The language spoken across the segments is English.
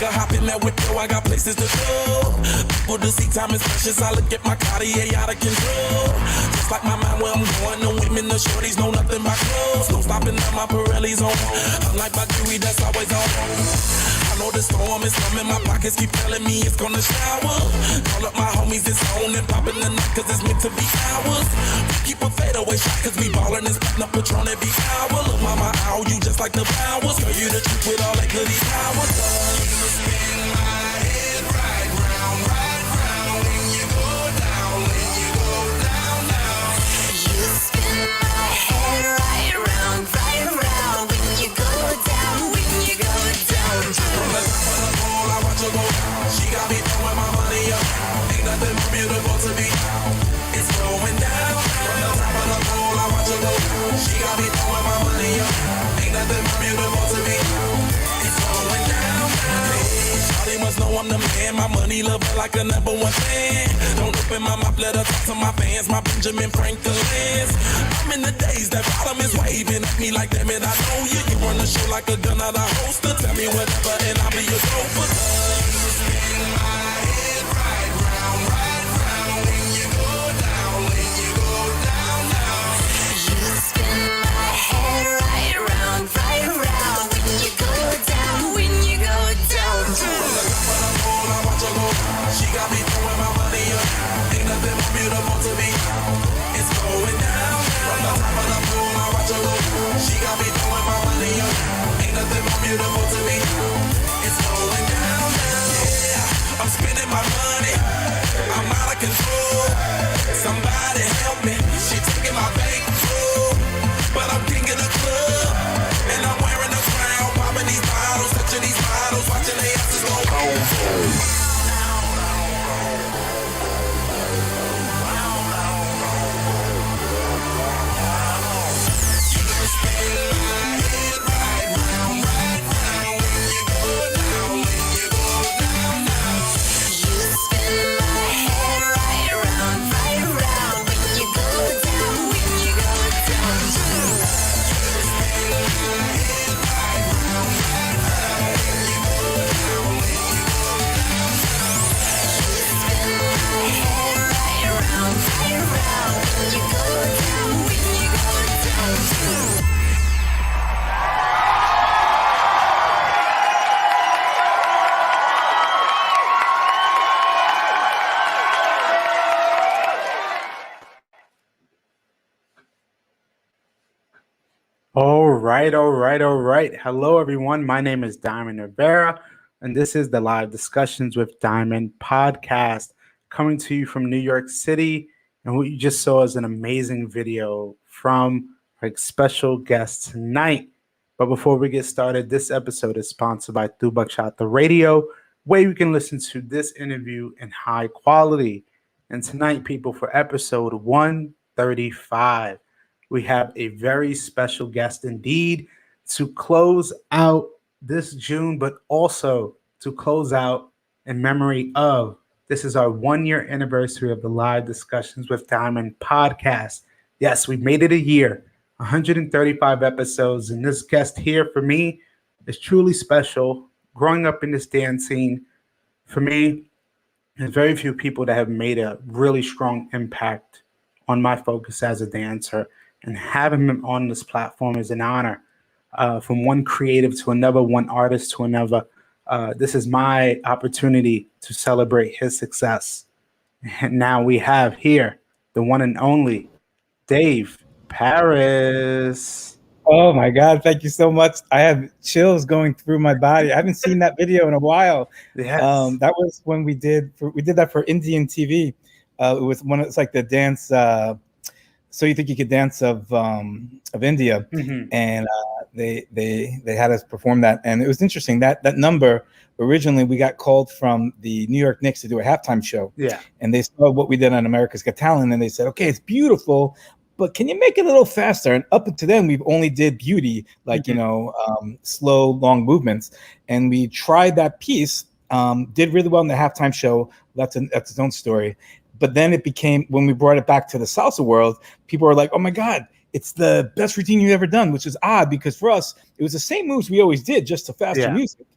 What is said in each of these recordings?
nigga hop in that whip, yo, I got places to go. People to see, time is precious. I look at my Cartier out of control. Just like my mind where I'm going, the women, the shorties know nothing but clothes. No stopping at my Pirelli's on. Unlike my jewelry, that's always on. I know the storm is coming, my pockets keep telling me it's gonna shower. Call up my homies, it's on and popping the night, cause it's meant to be ours. We keep a fadeaway shot, cause we ballin' and spittin' up Patron every hour. Look, mama, ow, you just like the powers. Girl, you the truth with all that goody power. You spin my head right round, when you go down, when you go down, down. You spin my head right round, when you go down, when you go down. From the top of the pole, I watch her go down. She got me throwing my money up. Ain't nothing more beautiful to me. It's going down. From the top of the pole, I watch her go down. She got me throwing my money up. Ain't nothing more beautiful to me. It's going down. Hey, shawty must know I'm the man. My money love her like a number one fan. Don't open my mouth, let her talk to my fans. My Benjamin Franklin's. I'm in the days that bottom is waving at me like, damn it, I know you. You run the show like a gun out of holster. Tell me whatever and I'll be your gopher. You spin my head right round, when you go down, when you go down, down. You spin my head right round, when you go down, when you go down. From the top of the pole, I watch her go down. She got me throwing my money up. Ain't nothing more beautiful to me. It's going down. From the top of the pole, I watch her go down. She got me throwing my money up. Ain't nothing more beautiful to me. It's going down. Yeah, I'm spending my money. I'm out of control. Somebody help me. She taking my bankroll, but I'm king of the club, and I'm wearing a crown, popping these bottles, touching these bottles, watching they asses go boom. All right. Hello, everyone. My name is Diamond Rivera, and this is the Live Discussions with Diamond podcast, coming to you from New York City. And what you just saw is an amazing video from our special guest tonight. But before we get started, this episode is sponsored by Tubac the Radio, where you can listen to this interview in high quality. And tonight, people, for episode 135, we have a very special guest indeed to close out this June, but also to close out in memory of, this is our 1-year anniversary of the Live Discussions with Diamond podcast. Yes, we made it a year, 135 episodes, and this guest here for me is truly special. Growing up in this dance scene, for me, there's very few people that have made a really strong impact on my focus as a dancer. And having him on this platform is an honor. From one creative to another, one artist to another. This is my opportunity to celebrate his success. And now we have here the one and only Dave Paris. Oh my God, thank you so much. I have chills going through my body. I haven't seen that video in a while. Yes. That was when we did that for Indian TV. It's like the dance So You Think You Could Dance of India. Mm-hmm. And they had us perform that. And it was interesting that number, originally we got called from the New York Knicks to do a halftime show. Yeah. And they saw what we did on America's Got Talent, and they said, okay, it's beautiful, but can you make it a little faster? And up to then, we've only did beauty, like, slow, long movements. And we tried that piece, did really well in the halftime show. That's its own story. But then it became, when we brought it back to the salsa world, people were like, oh my God, it's the best routine you've ever done, which is odd because for us, it was the same moves we always did, just to faster music.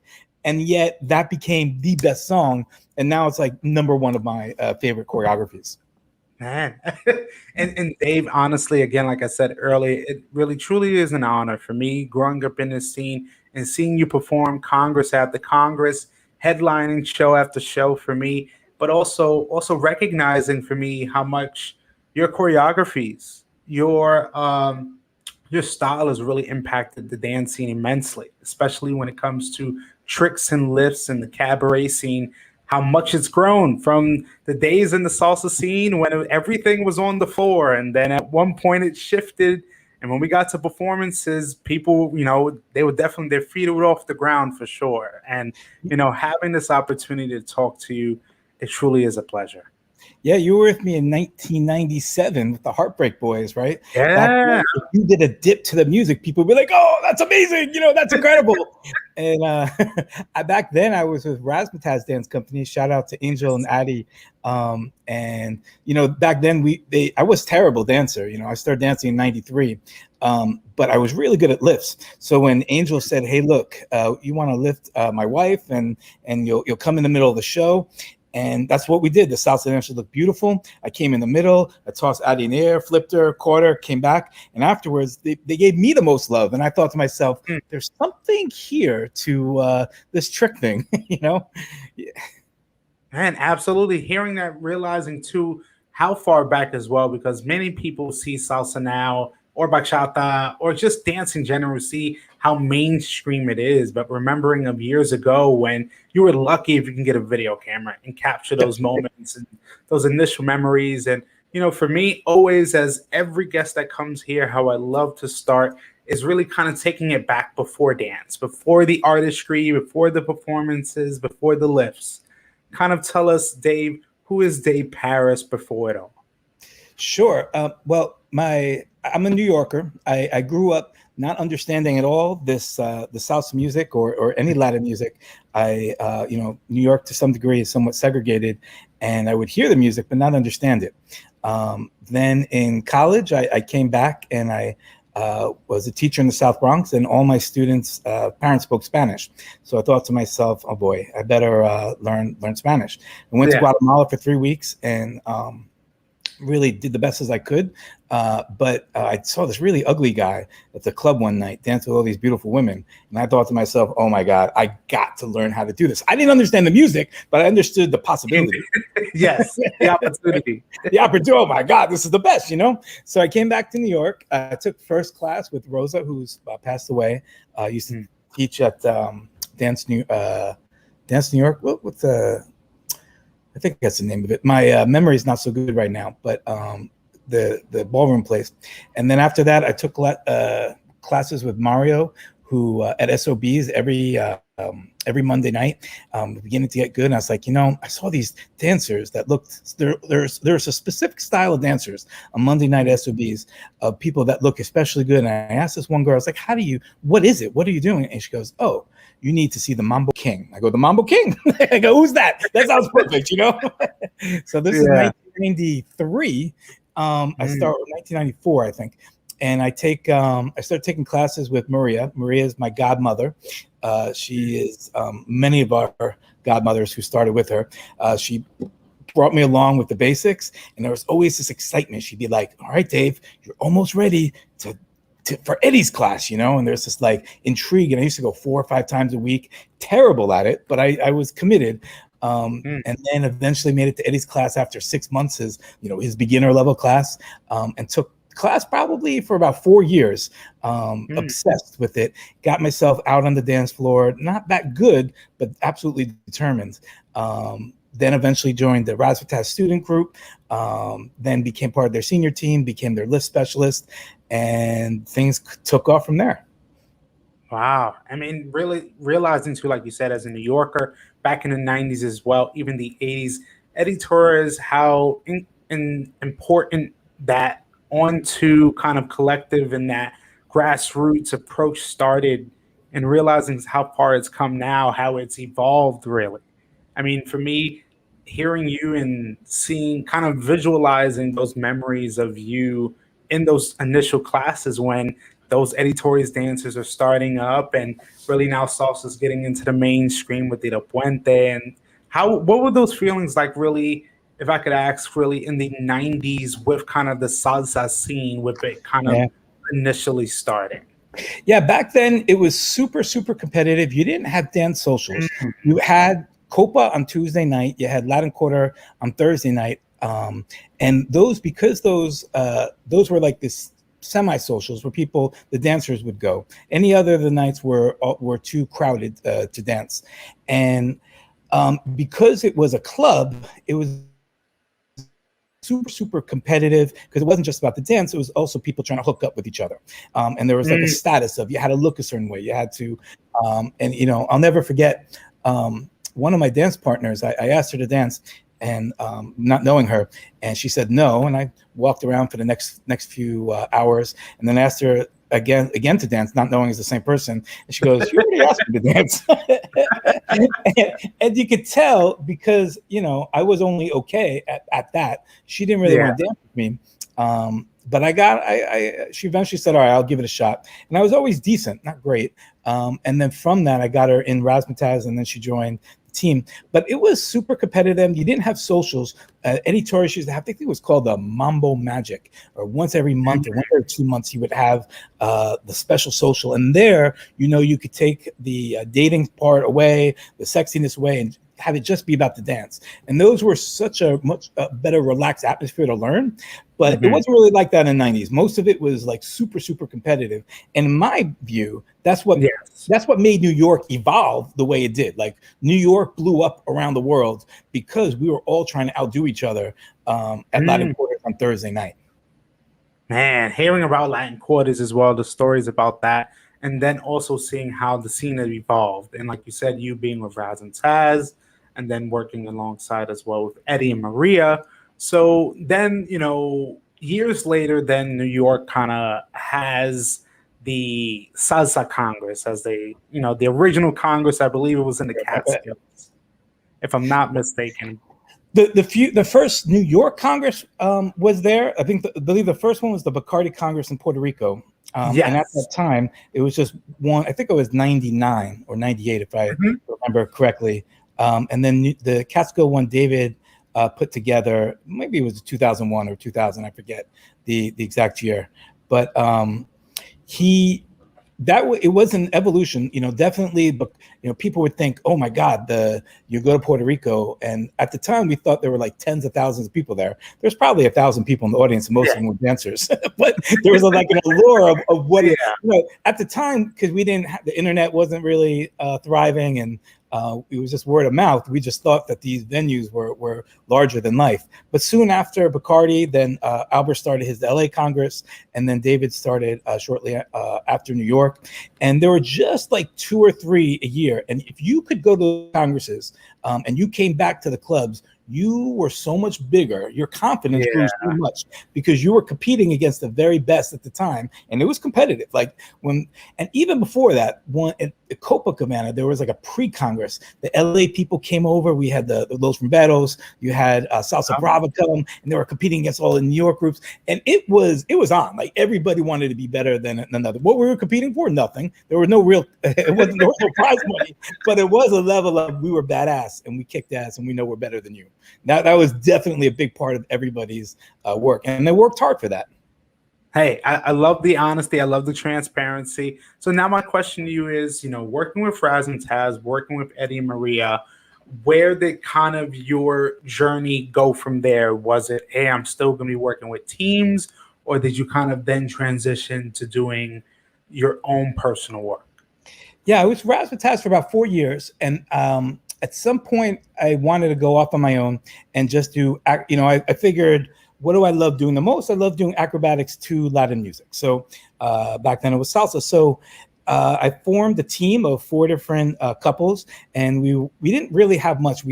and yet that became the best song, and now it's like number one of my favorite choreographies. Man. And Dave, honestly, again, like I said earlier, it really truly is an honor for me growing up in this scene and seeing you perform Congress after Congress, headlining show after show for me, but also recognizing for me how much your choreographies, your style has really impacted the dance scene immensely, especially when it comes to tricks and lifts and the cabaret scene. How much it's grown from the days in the salsa scene when everything was on the floor, and then at one point it shifted. And when we got to performances, people, they were definitely their feet were off the ground for sure. And having this opportunity to talk to you, it truly is a pleasure. Yeah, you were with me in 1997 with the Heartbreak Boys, right? Back Yeah. then, if you did a dip to the music, people would be like, "Oh, that's amazing! That's incredible!" And back then, I was with Razzmatazz Dance Company. Shout out to Angel and Addie. And back then, I was terrible dancer. I started dancing in '93, but I was really good at lifts. So when Angel said, "Hey, look, you want to lift my wife, and you'll come in the middle of the show." And that's what we did. The salsa dancers looked beautiful. I came in the middle. I tossed Addie in the air, flipped her, caught her, came back. And afterwards, they gave me the most love. And I thought to myself, there's something here to this trick thing, Yeah. Man, absolutely. Hearing that, realizing too how far back as well, because many people see salsa now or bachata or just dance in general, see how mainstream it is. But remembering of years ago when you were lucky if you can get a video camera and capture those moments and those initial memories. And, for me, always as every guest that comes here, how I love to start is really kind of taking it back before dance, before the artistry, before the performances, before the lifts. Kind of tell us, Dave, who is Dave Paris before it all? Sure. Well, I'm a New Yorker. I grew up not understanding at all the salsa music or any Latin music. New York to some degree is somewhat segregated, and I would hear the music but not understand it. Then in college, I came back and I was a teacher in the South Bronx, and all my students' parents spoke Spanish. So I thought to myself, "Oh boy, I better learn Spanish." I went to Guatemala for 3 weeks and really did the best as I could. But I saw this really ugly guy at the club one night dancing with all these beautiful women. And I thought to myself, "Oh my God, I got to learn how to do this." I didn't understand the music, but I understood the possibility. Yes, the opportunity. Oh my God, this is the best, So I came back to New York. I took first class with Rosa, who's passed away. Used to teach at Dance New York. What's I think that's the name of it. My memory is not so good right now, but the ballroom place. And then after that, I took classes with Mario, who at SOBs every Monday night, beginning to get good. And I was like, I saw these dancers that looked, there's a specific style of dancers on Monday night SOBs of people that look especially good. And I asked this one girl, I was like, what is it? What are you doing? And she goes, "Oh, you need to see the Mambo King." I go, "The Mambo King?" I go, "Who's that?" That sounds perfect, So this is 1993. I started 1994, I think. And I started taking classes with Maria. Maria is my godmother. She is many of our godmothers who started with her. She brought me along with the basics, and there was always this excitement. She'd be like, "All right, Dave, you're almost ready for Eddie's class," and there's this like intrigue. And I used to go 4 or 5 times a week, terrible at it, but I was committed. And then eventually made it to Eddie's class after 6 months, his beginner level class, and took class probably for about 4 years, obsessed with it, got myself out on the dance floor, not that good, but absolutely determined. Then eventually joined the Razzmatazz student group, then became part of their senior team, became their lift specialist, and things took off from there. Wow. I mean, really realizing too, like you said, as a New Yorker back in the 90s as well, even the 80s, Eddie Torres, how important that onto kind of collective and that grassroots approach started, and realizing how far it's come now, how it's evolved really. I mean, for me, hearing you and seeing, kind of visualizing those memories of you in those initial classes when those Eddie Torres dances are starting up, and really now salsa's getting into the mainstream with Tito Puente. And what were those feelings like, really, if I could ask, really in the 90s with kind of the salsa scene, with it kind of Yeah. initially starting? Yeah, back then it was super, super competitive. You didn't have dance socials. Mm. You had Copa on Tuesday night. You had Latin Quarter on Thursday night, and because those were like this semi-socials where the dancers would go. Any other of the nights were too crowded to dance, and because it was a club, it was super, super competitive because it wasn't just about the dance. It was also people trying to hook up with each other. And there was like a status of, you had to look a certain way. You had to, and I'll never forget one of my dance partners. I asked her to dance, and not knowing her, and she said no. And I walked around for the next few hours, and then asked her again to dance, not knowing it's the same person. And she goes, "You already asked me to dance." and you could tell because I was only okay at that. She didn't really want to dance with me. But she eventually said, "All right, I'll give it a shot." And I was always decent, not great. And then from that, I got her in Razzmatazz, and then she joined the team. But it was super competitive. You didn't have socials. Eddie Torres used to have, I think it was called the Mambo Magic, or once every month or once every 2 months, he would have the special social. And there, you could take the dating part away, the sexiness away, and have it just be about the dance. And those were such a much better relaxed atmosphere to learn. But it wasn't really like that in the 90s. Most of it was like super, super competitive. And in my view, that's what made New York evolve the way it did. Like, New York blew up around the world because we were all trying to outdo each other at Latin Quarters on Thursday night. Man, hearing about Latin Quarters as well, the stories about that, and then also seeing how the scene has evolved. And like you said, you being with Razzmatazz, and then working alongside as well with Eddie and Maria. So then, years later, then New York kind of has the Salsa Congress as the original Congress. I believe it was in the Catskills, if I'm not mistaken. The first New York Congress was there. I believe the first one was the Bacardi Congress in Puerto Rico. And at that time, it was just one. I think it was 99 or 98, if I remember correctly. And then the Catskill one, David put together. Maybe it was 2001 or 2000. I forget the exact year. But it was an evolution, definitely. But people would think, oh my God, you go to Puerto Rico, and at the time we thought there were like tens of thousands of people there. There's probably 1,000 people in the audience, and most of them were dancers. But there was like an allure of what at the time, because we didn't have, the internet wasn't really thriving, and it was just word of mouth. We just thought that these venues were larger than life. But soon after Bacardi, then Albert started his LA Congress, and then David started shortly after New York. And there were just like 2 or 3 a year. And if you could go to congresses and you came back to the clubs, you were so much bigger. Your confidence grew so much because you were competing against the very best at the time, and it was competitive. And even before that, at Copacabana, there was like a pre-Congress. The LA people came over. We had the Los Rumberos. You had Salsa Brava come, and they were competing against all the New York groups. And it was on. Like, everybody wanted to be better than another. What we were competing for? Nothing. There was no real. There was no prize money, but it was a level of, we were badass and we kicked ass and we know we're better than you. That was definitely a big part of everybody's work, and they worked hard for that. Hey, I love the honesty. I love the transparency. So now my question to you is, working with Razzmatazz, working with Eddie and Maria, where did kind of your journey go from there? Was it, hey, I'm still going to be working with teams, or did you kind of then transition to doing your own personal work? Yeah, I was Razzmatazz for about 4 years, and at some point I wanted to go off on my own and just do, I figured, what do I love doing the most? I love doing acrobatics to Latin music. So back then it was salsa. So I formed a team of 4 different couples, and we didn't really have much.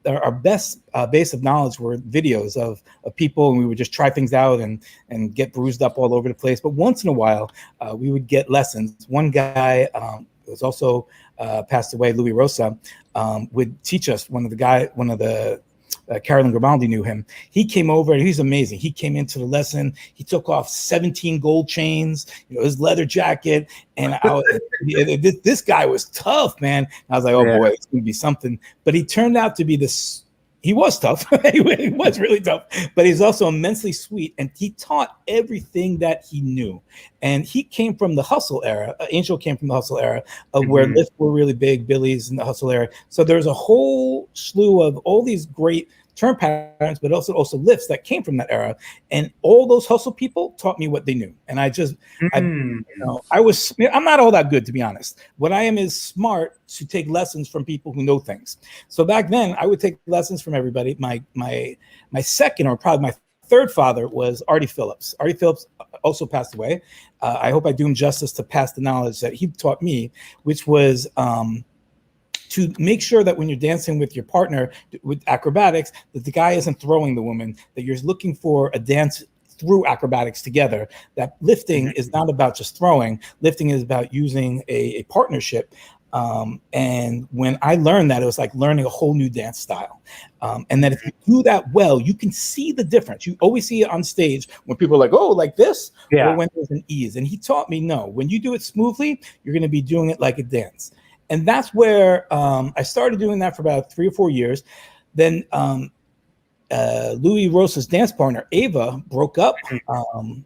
Our best base of knowledge were videos of people, and we would just try things out and get bruised up all over the place. But once in a while, we would get lessons. One guy was also passed away, Louis Rosa, would teach us. One of the Carolyn Grimaldi knew him. He came over and he's amazing. He came into the lesson. He took off 17 gold chains, his leather jacket. And this guy was tough, man. I was like, oh boy, it's going to be something. But he turned out to be this. He was tough. He was really tough, but he's also immensely sweet. And he taught everything that he knew. And he came from the hustle era. Angel came from the hustle era of where lifts were really big, Billy's in the hustle era. So there's a whole slew of all these great turn patterns, but also lifts that came from that era. And all those hustle people taught me what they knew. And I'm not all that good, to be honest. What I am is smart to take lessons from people who know things. So back then I would take lessons from everybody. My second, or probably my third father, was Artie Phillips. Artie Phillips also passed away. I hope I do him justice to pass the knowledge that he taught me, which was, to make sure that when you're dancing with your partner with acrobatics, that the guy isn't throwing the woman, that you're looking for a dance through acrobatics together. That lifting is not about just throwing. Lifting is about using a partnership. And when I learned that, it was like learning a whole new dance style. And that if you do that well, you can see the difference. You always see it on stage when people are like, oh, like this, or when there's an ease. And he taught me, no, when you do it smoothly, you're going to be doing it like a dance. And that's where I started doing that for about 3 or 4 years. Then Louis Rosa's dance partner, Ava, broke up.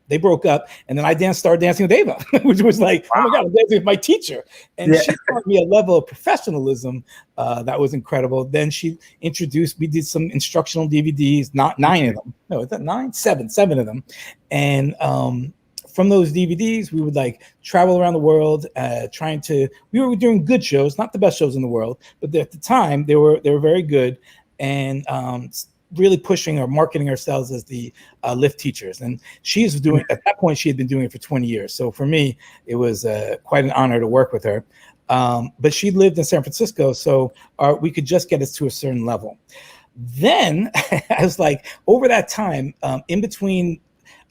They broke up. And then I started dancing with Ava, which was like, oh my God, I'm dancing with my teacher. And she taught me a level of professionalism that was incredible. Then she introduced, we did some instructional DVDs, not 9 of them. No, is that 9? 7 of them. And from those DVDs, we would like travel around the world, we were doing good shows, not the best shows in the world, but at the time they were very good, and really pushing or marketing ourselves as the lift teachers. And she's doing, at that point, she had been doing it for 20 years. So for me, it was quite an honor to work with her. But she lived in San Francisco, so we could just get us to a certain level. Then I was like, over that time, in between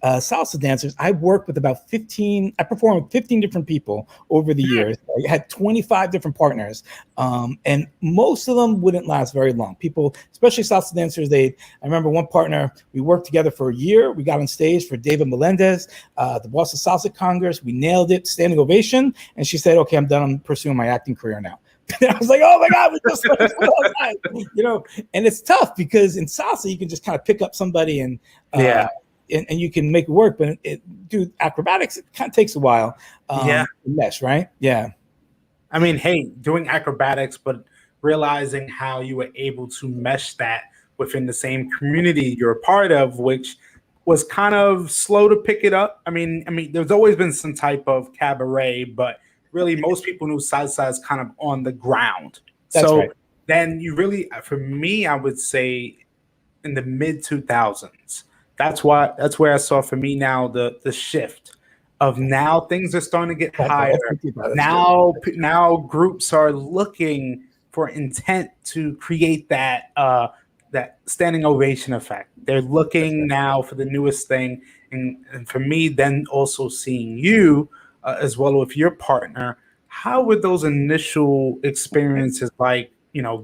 salsa dancers, I worked with about 15, I performed with 15 different people over the years. I had 25 different partners, and most of them wouldn't last very long. People, especially salsa dancers, I remember one partner, we worked together for a year. We got on stage for David Melendez, the Boston Salsa Congress. We nailed it, standing ovation. And she said, okay, I'm done. I'm pursuing my acting career now. And I was like, oh my God, we just and it's tough because in salsa, you can just kind of pick up somebody and you can make it work, but acrobatics, it kind of takes a while to mesh, right? Yeah. I mean, hey, doing acrobatics, but realizing how you were able to mesh that within the same community you're a part of, which was kind of slow to pick it up. I mean, there's always been some type of cabaret, but really most people knew salsa is kind of on the ground. That's right. Then you really, for me, I would say in the mid 2000s, that's where I saw for me now the shift of now things are starting to get higher. Now groups are looking for intent to create that standing ovation effect. They're looking now for the newest thing, and for me, then also seeing you as well with your partner. How were those initial experiences like?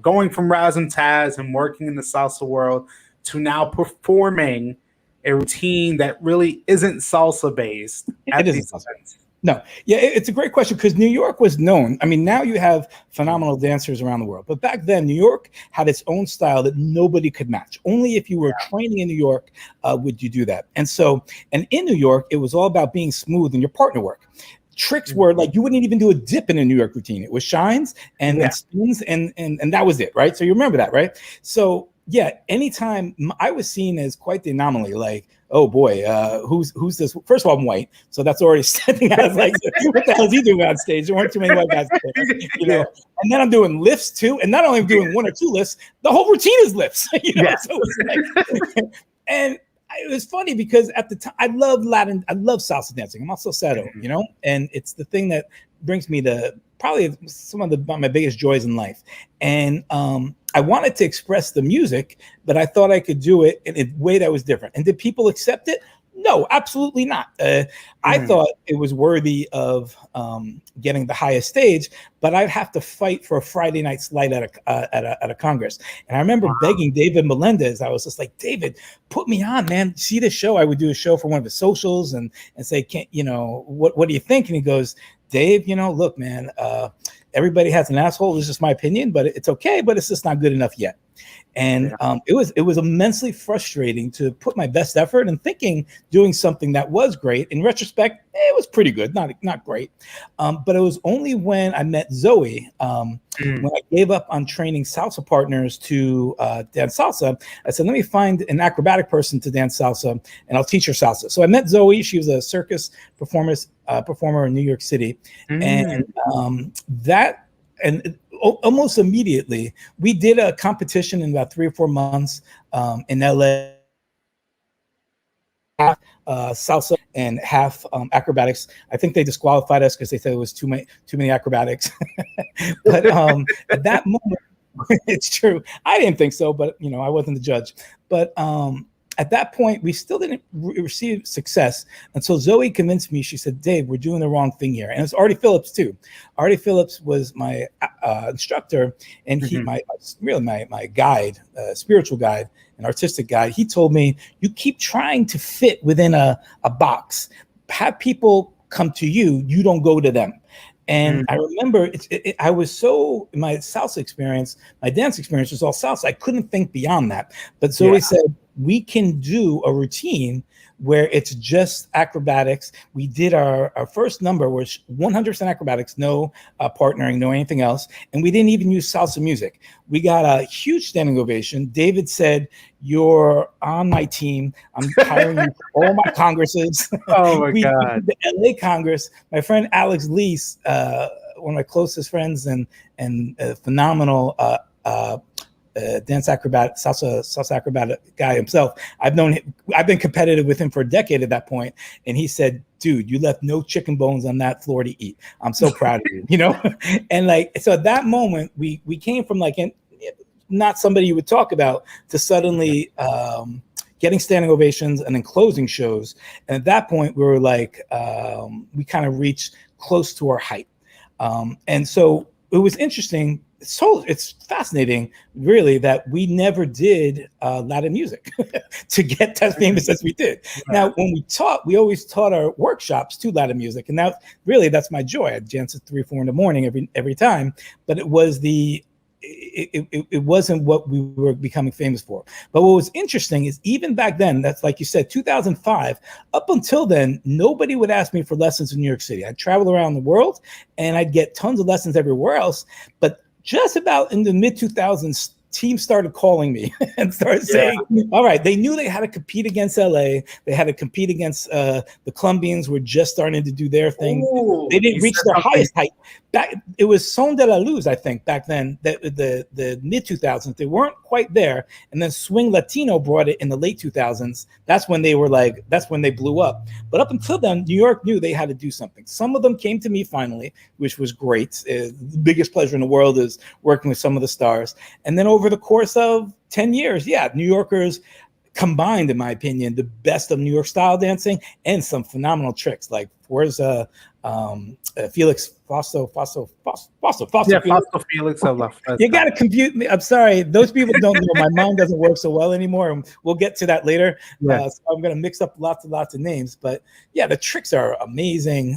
Going from Raz and Taz and working in the salsa world to now performing a routine that really isn't salsa based. No. Yeah, it's a great question because New York was known. I mean, now you have phenomenal dancers around the world. But back then, New York had its own style that nobody could match. Only if you were training in New York would you do that. And in New York, it was all about being smooth in your partner work. Tricks were like you wouldn't even do a dip in a New York routine. It was shines and spins and that was it, right? So you remember that, right? So yeah, anytime I was seen as quite the anomaly, like, oh boy, who's this? First of all, I'm white, so that's already setting out like, what the hell is he doing on stage? There weren't too many white guys there, And then I'm doing lifts too, and not only am I doing 1 or 2 lifts, the whole routine is lifts, So it's like, and it was funny because at the time I love salsa dancing. I'm also salsero, and it's the thing that brings me to probably some of my biggest joys in life. And I wanted to express the music, but I thought I could do it in a way that was different. And did people accept it? No, absolutely not. I thought it was worthy of getting the highest stage, but I'd have to fight for a Friday night slide at a Congress. And I remember begging David Melendez. I was just like, David, put me on, man. See the show? I would do a show for one of his socials and say, can't what do you think? And he goes, Dave, look, man, everybody has an asshole. This is just my opinion, but it's okay. But it's just not good enough yet. And it was immensely frustrating to put my best effort and thinking doing something that was great. In retrospect, it was pretty good, not great. But it was only when I met Zoe, when I gave up on training salsa partners to dance salsa. I said, let me find an acrobatic person to dance salsa, and I'll teach her salsa. So I met Zoe. She was a circus performer in New York City, and almost immediately, we did a competition in about 3 or 4 months in LA, half salsa and half acrobatics. I think they disqualified us because they said it was too many acrobatics. But at that moment, it's true. I didn't think so, but I wasn't the judge. But at that point, we still didn't receive success until Zoe convinced me. She said, Dave, we're doing the wrong thing here. And it's Artie Phillips, too. Artie Phillips was my instructor, and he my guide, spiritual guide, an artistic guide. He told me, you keep trying to fit within a box. Have people come to you. You don't go to them. And I remember I was so, my salsa experience, my dance experience was all salsa. I couldn't think beyond that. But Zoe said, we can do a routine where it's just acrobatics. We did our first number was 100% acrobatics, no partnering, no anything else. And we didn't even use salsa music. We got a huge standing ovation. David said, you're on my team. I'm hiring you for all my congresses. Oh my God. The LA Congress, my friend Alex Leese, one of my closest friends and phenomenal dance acrobat, salsa acrobat guy himself. I've been competitive with him for a decade at that point. And he said, dude, you left no chicken bones on that floor to eat. I'm so proud of you, And so at that moment, we came from not somebody you would talk about to suddenly getting standing ovations and then closing shows. And at that point, we were we kind of reached close to our height. And so it was interesting. So it's fascinating, really, that we never did Latin music to get as famous as we did. Now, when we always taught our workshops to Latin music, and now really that's my joy. I dance at 3 or 4 in the morning every time, but it was it wasn't what we were becoming famous for. But what was interesting is even back then, that's like you said, 2005, up until then, nobody would ask me for lessons in New York City. I'd travel around the world and I'd get tons of lessons everywhere else, but just about in the mid-2000s, teams started calling me and started saying, all right, they knew they had to compete against LA. They had to compete against the Colombians were just starting to do their thing. Ooh, they didn't reach their highest height. It was Son de la Luz, I think, back then, the mid-2000s. They weren't quite there. And then Swing Latino brought it in the late 2000s. That's when they were that's when they blew up. But up until then, New York knew they had to do something. Some of them came to me finally, which was great. The biggest pleasure in the world is working with some of the stars. And then over the course of 10 years, New Yorkers combined, in my opinion, the best of New York style dancing and some phenomenal tricks. Like, where's Felix Fausto Felix of La Fiesta. You got to compute me. I'm sorry. Those people don't know. My mind doesn't work so well anymore. And we'll get to that later. So I'm going to mix up lots of names. But the tricks are amazing.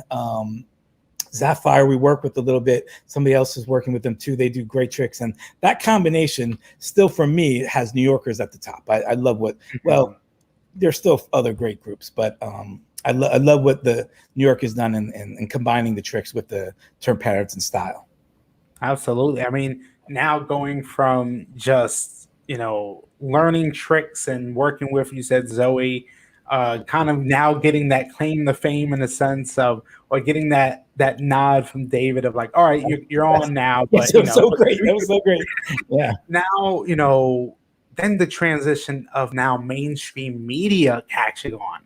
Sapphire, we work with a little bit. Somebody else is working with them too. They do great tricks. And that combination still, for me, has New Yorkers at the top. I love there's still other great groups, but I love what the New York has done in combining the tricks with the turn patterns and style. Absolutely. I mean, now going from just, learning tricks and working with, you said, Zoe, kind of now getting that claim to fame in a sense of, or getting that nod from David of like, all right, you're on now. But, that was so great. That was so great. Yeah. Now, then the transition of now mainstream media catching on.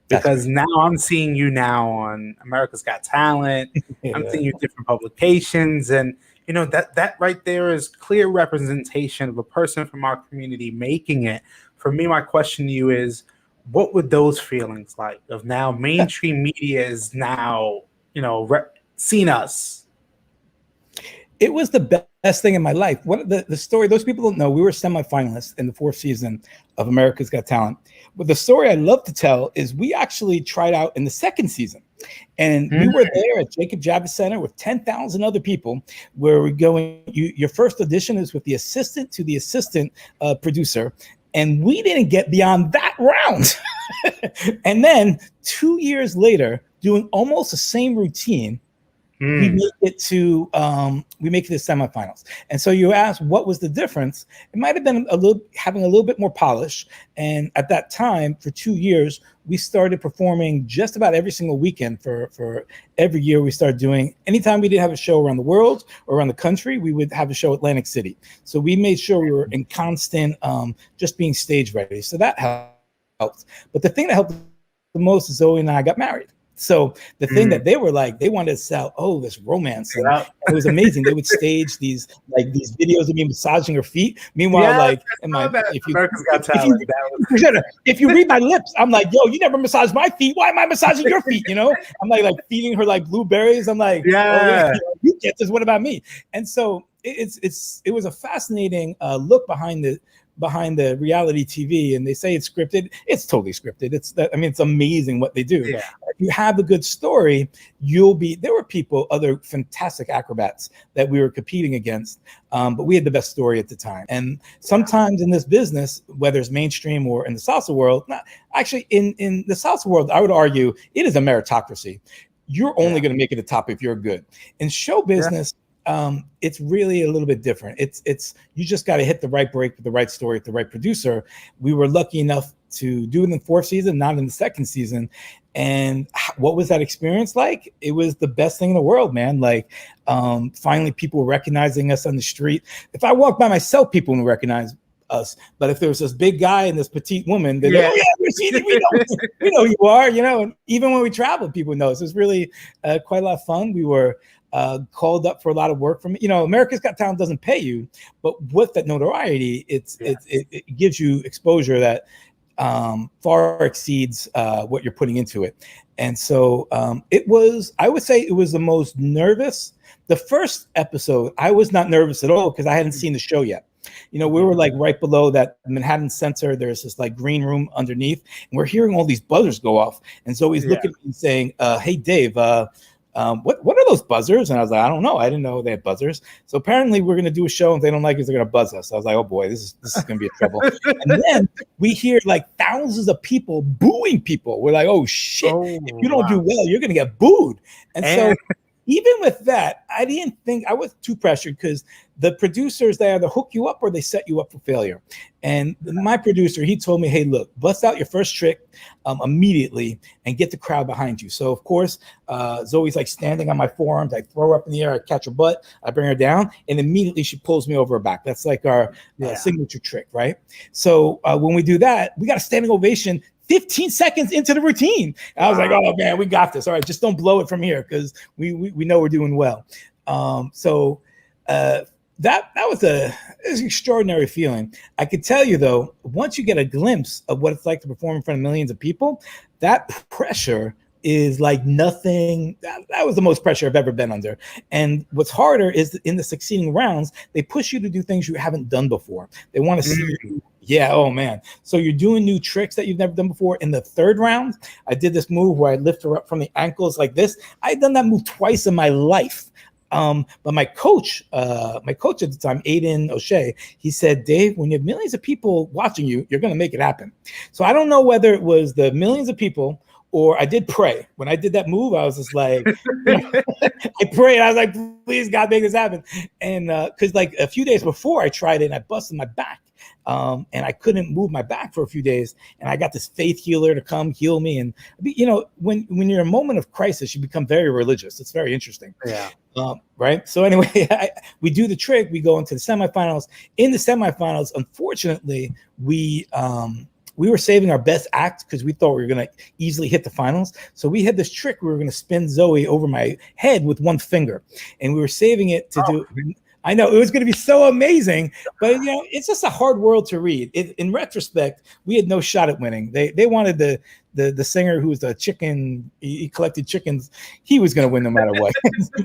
Because now I'm seeing you now on America's Got Talent. I'm seeing you different publications. And, that right there is clear representation of a person from our community making it. For me, my question to you is, what would those feelings like of now mainstream media is now, seen us? It was the best thing in my life. What the story, those people don't know, we were semifinalists in the 4th season of America's Got Talent. But the story I love to tell is we actually tried out in the 2nd season. And we were there at Jacob Javits Center with 10,000 other people, where we're going, your first audition is with the assistant to the assistant producer. And we didn't get beyond that round. And then 2 years later, doing almost the same routine, we make it to the semifinals. And so you asked, what was the difference? It might have been having a little bit more polish. And at that time, for 2 years, we started performing just about every single weekend for every year. We started doing, anytime we didn't have a show around the world or around the country, we would have a show at Atlantic City. So we made sure we were in constant, just being stage ready. So that helped. But the thing that helped the most is Zoe and I got married. So the thing that they were like, they wanted to sell, this romance. And it was amazing. They would stage these videos of me massaging her feet. Meanwhile, if you read my lips, I'm like, yo, you never massaged my feet. Why am I massaging your feet? I'm like feeding her like blueberries. I'm like, you get this. What about me? And so it was a fascinating look behind the reality TV, and they say it's scripted. It's totally scripted. It's amazing what they do. Yeah. If you have a good story, there were other fantastic acrobats that we were competing against, but we had the best story at the time. And sometimes in this business, whether it's mainstream or in the salsa world, in the salsa world, I would argue it is a meritocracy. You're only going to make it to the top if you're good. In show business, it's really a little bit different. It's you just got to hit the right break with the right story, with the right producer. We were lucky enough to do it in the 4th season, not in the 2nd season. And what was that experience like? It was the best thing in the world, man. Like, finally people recognizing us on the street. If I walked by myself, people would recognize us. But if there was this big guy and this petite woman, they're like, we know who you are, and even when we traveled, people know us. It was really quite a lot of fun. We were called up for a lot of work from, America's Got Talent doesn't pay you, but with that notoriety, it gives you exposure that far exceeds what you're putting into it. And so I would say it was the most nervous. The first episode, I was not nervous at all because I hadn't seen the show yet. We were like right below that Manhattan Center. There's this like green room underneath, and we're hearing all these buzzers go off. And so he's looking at me and saying, hey, Dave, what are those buzzers? And I was like, I don't know. I didn't know they had buzzers. So apparently we're going to do a show, and if they don't like us, they're going to buzz us. I was like, oh boy, this is going to be a trouble. And then we hear like thousands of people booing people. We're like, oh shit, if you don't do well, you're going to get booed. And so even with that, I didn't think I was too pressured, because the producers, they either hook you up or they set you up for failure. And my producer, he told me, hey, look, bust out your first trick immediately and get the crowd behind you. So of course, Zoe's like standing on my forearms. I throw her up in the air, I catch her butt, I bring her down, and immediately she pulls me over her back. That's like our signature trick, right? So when we do that, we got a standing ovation 15 seconds into the routine. And I was like, oh man, we got this. All right, just don't blow it from here, because we know we're doing well. That was an extraordinary feeling. I could tell you though, once you get a glimpse of what it's like to perform in front of millions of people, that pressure is like nothing. That was the most pressure I've ever been under. And what's harder is in the succeeding rounds, they push you to do things you haven't done before. They want to see you. Yeah, oh man. So you're doing new tricks that you've never done before. In the 3rd round, I did this move where I lift her up from the ankles like this. I had done that move twice in my life. But my coach at the time, Aiden O'Shea, he said, Dave, when you have millions of people watching you, you're going to make it happen. So I don't know whether it was the millions of people or I did pray. When I did that move, I was just like, I prayed. I was like, please, God, make this happen. And because like a few days before I tried it and I busted my back. And I couldn't move my back for a few days, and I got this faith healer to come heal me. And when you're in a moment of crisis, you become very religious. It's very interesting. Yeah. Right. So anyway, we do the trick. We go into the semifinals. In the semifinals, unfortunately, we were saving our best act because we thought we were going to easily hit the finals. So we had this trick. We were going to spin Zoe over my head with one finger, and we were saving it to do I know it was going to be so amazing, but you know, it's just a hard world to read. In retrospect, we had no shot at winning. They wanted the singer who was the chicken. He collected chickens. He was going to win no matter what.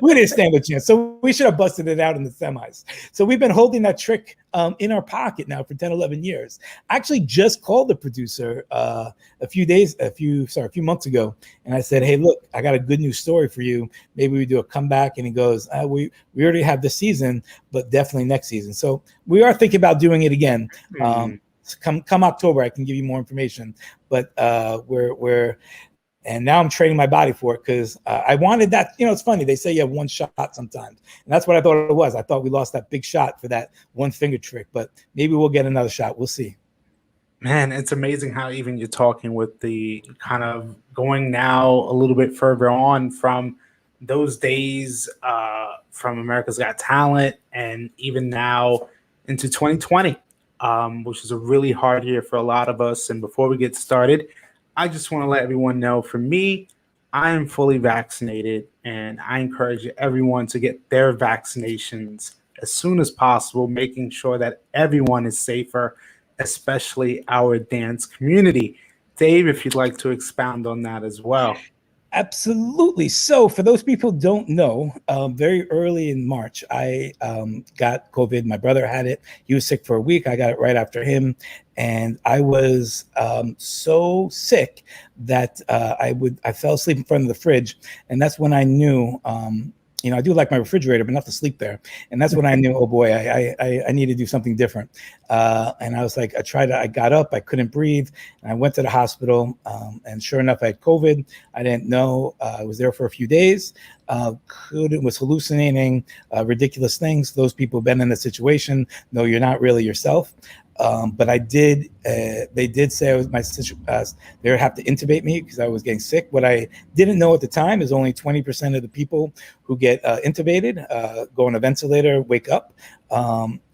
We didn't stand a chance. So we should have busted it out in the semis. So we've been holding that trick in our pocket now for 10, 11 years. I actually just called the producer a few months ago, and I said, "Hey, look, I got a good news story for you. Maybe we do a comeback." And he goes, "We already have this season, but definitely next season." So we are thinking about doing it again. Come October, I can give you more information. But we're and now I'm training my body for it because I wanted that. You know, it's funny. They say you have one shot sometimes, and that's what I thought it was. I thought we lost that big shot for that one finger trick, but maybe we'll get another shot. We'll see. Man, it's amazing how even you're talking with the kind of going now a little bit further on from those days from America's Got Talent and even now into 2020, which is a really hard year for a lot of us. And before we get started, I just want to let everyone know, for me, I am fully vaccinated, and I encourage everyone to get their vaccinations as soon as possible, making sure that everyone is safer, especially our dance community. Dave, if you'd like to expound on that as well. Absolutely. So for those people who don't know, very early in March, I got COVID. My brother had it. He was sick for a week. I got it right after him. And I was so sick that I fell asleep in front of the fridge. And that's when I knew, you know, I do like my refrigerator, but not to sleep there. And that's when I knew, oh boy, I need to do something different. And I was like, I got up, I couldn't breathe. And I went to the hospital, and sure enough, I had COVID. I didn't know. I was there for a few days. Was hallucinating ridiculous things. Those people who've been in the situation know you're not really yourself. But I did. They did say I was they would have to intubate me because I was getting sick. What I didn't know at the time is only 20% of the people who get intubated go on a ventilator, wake up.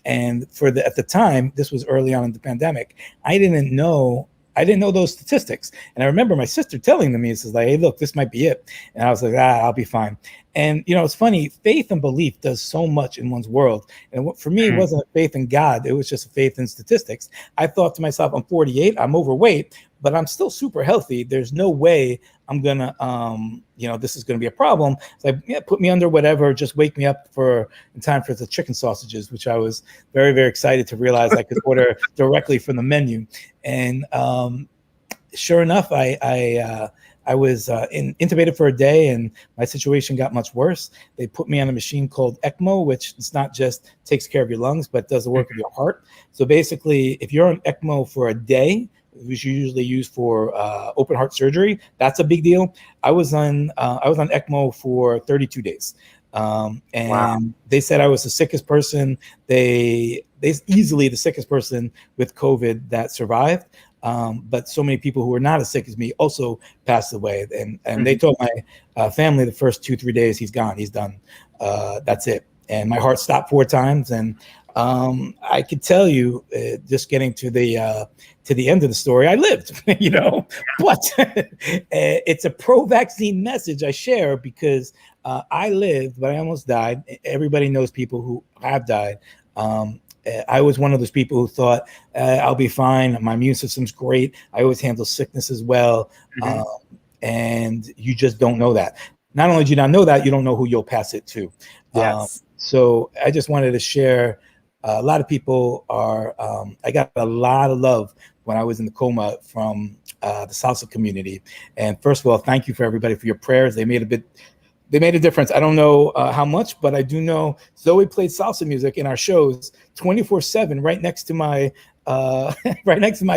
And at the time, this was early on in the pandemic. I didn't know those statistics. And I remember my sister telling me, "This is like, hey, look, this might be it." And I was like, I'll be fine. And, you know, it's funny, faith and belief does so much in one's world. And for me, it wasn't a faith in God. It was just a faith in statistics. I thought to myself, I'm 48, I'm overweight, but I'm still super healthy. There's no way I'm going to, you know, this is going to be a problem. It's like, yeah, put me under whatever, just wake me up in time for the chicken sausages, which I was very, very excited to realize I could order directly from the menu. And sure enough, I was intubated for a day, and my situation got much worse. They put me on a machine called ECMO, which it's not just takes care of your lungs, but does the work of your heart. So basically, if you're on ECMO for a day, which you usually use for open heart surgery, that's a big deal. I was on ECMO for 32 days. And wow. They said I was the sickest person. They easily the sickest person with COVID that survived. But so many people who were not as sick as me also passed away. And they told my family the first 2-3 days, he's gone, he's done. That's it. And my heart stopped 4 times. And I could tell you, just getting to the end of the story, I lived, you know, but it's a pro-vaccine message I share because I lived, but I almost died. Everybody knows people who have died. I was one of those people who thought I'll be fine. My immune system's great. I always handle sickness as well. And you just don't know that. Not only do you not know that, you don't know who you'll pass it to. Yes. So I just wanted to share. A lot of people are, I got a lot of love when I was in the coma from the salsa community. And first of all, thank you for everybody for your prayers. They made a difference. I don't know how much, but I do know Zoe played salsa music in our shows 24/7 right next to my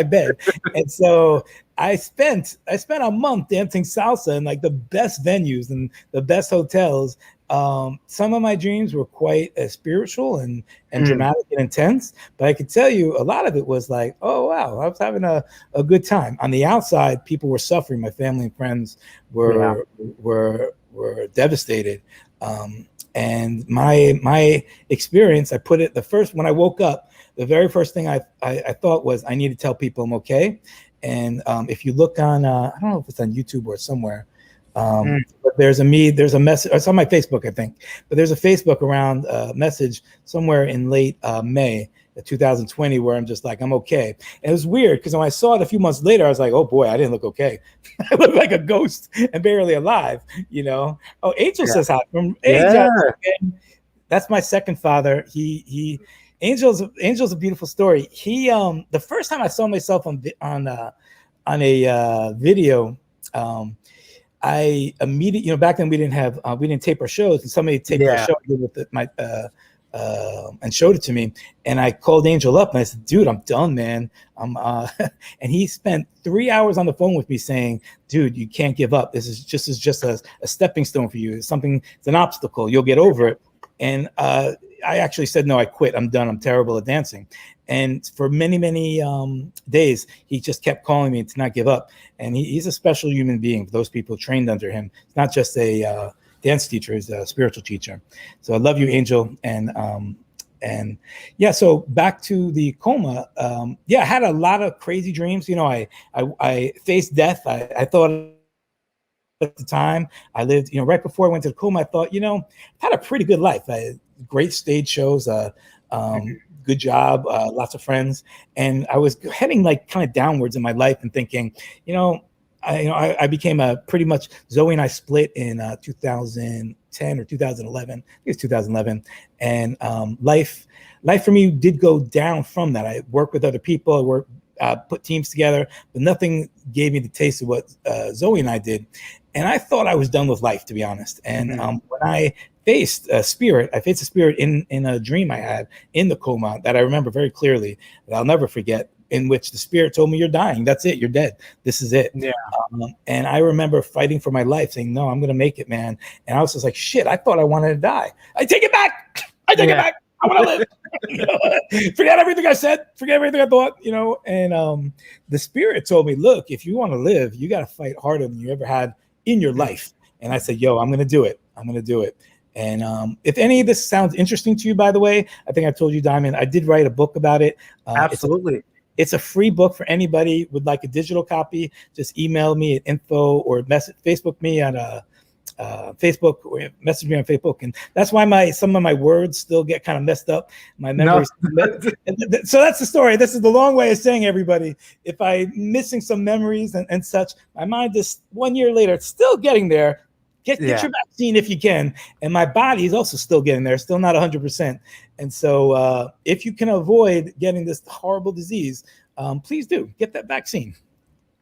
bed. And so I spent a month dancing salsa in like the best venues and the best hotels. Some of my dreams were quite spiritual and dramatic and intense, but I could tell you a lot of it was like, oh wow, I was having a good time. On the outside, people were suffering. My family and friends were devastated. And my experience, I put it when I woke up, the very first thing I thought was I need to tell people I'm okay. And if you look on, I don't know if it's on YouTube or somewhere, Mm. But there's a message. It's on my Facebook, I think. But there's a Facebook around message somewhere in late May of 2020 where I'm just like, I'm okay. And it was weird because when I saw it a few months later, I was like, oh boy, I didn't look okay. I looked like a ghost and barely alive, you know. Oh, Angel says hi from Yeah. That's my second father. Angel's a beautiful story. He the first time I saw myself on a video, I immediately, back then we didn't tape our shows, and somebody taped our show with and showed it to me, and I called Angel up and I said, dude, I'm done, man. And he spent 3 hours on the phone with me saying, dude, you can't give up. This is just a stepping stone for you. It's an obstacle. You'll get over it. And I actually said, no, I quit. I'm done. I'm terrible at dancing. And for many, many days, he just kept calling me to not give up. And he's a special human being. Those people trained under him. It's not just a dance teacher; he's a spiritual teacher. So I love you, Angel. And yeah, so back to the coma. I had a lot of crazy dreams. I faced death. I thought at the time I lived, right before I went to the coma, I thought, I've had a pretty good life. I had great stage shows, good job, lots of friends. And I was heading like kind of downwards in my life and thinking, I became pretty much, Zoe and I split in 2010 or 2011. I think it's 2011. And life for me did go down from that. I worked with other people, put teams together, but nothing gave me the taste of what Zoe and I did. And I thought I was done with life, to be honest. And when I faced a spirit in a dream I had in the coma that I remember very clearly, that I'll never forget, in which the spirit told me, you're dying. That's it. You're dead. This is it. Yeah. And I remember fighting for my life, saying, no, I'm going to make it, man. And I was just like, shit, I thought I wanted to die. I take it back. I want to live. Forget everything I said. Forget everything I thought, And the spirit told me, look, if you want to live, you got to fight harder than you ever had in your life. And I said, yo, I'm going to do it. I'm going to do it. And if any of this sounds interesting to you, by the way, I think I told you, Diamond, I did write a book about it. Absolutely. It's a free book for anybody would like a digital copy. Just email me at info or Facebook me on Facebook or message me on Facebook. And that's why some of my words still get kind of messed up. My memories. So that's the story. This is the long way of saying, everybody, if I'm missing some memories and such, my mind is 1 year later, it's still getting there. Get your vaccine if you can. And my body is also still getting there, still not 100%. And so if you can avoid getting this horrible disease, please do get that vaccine.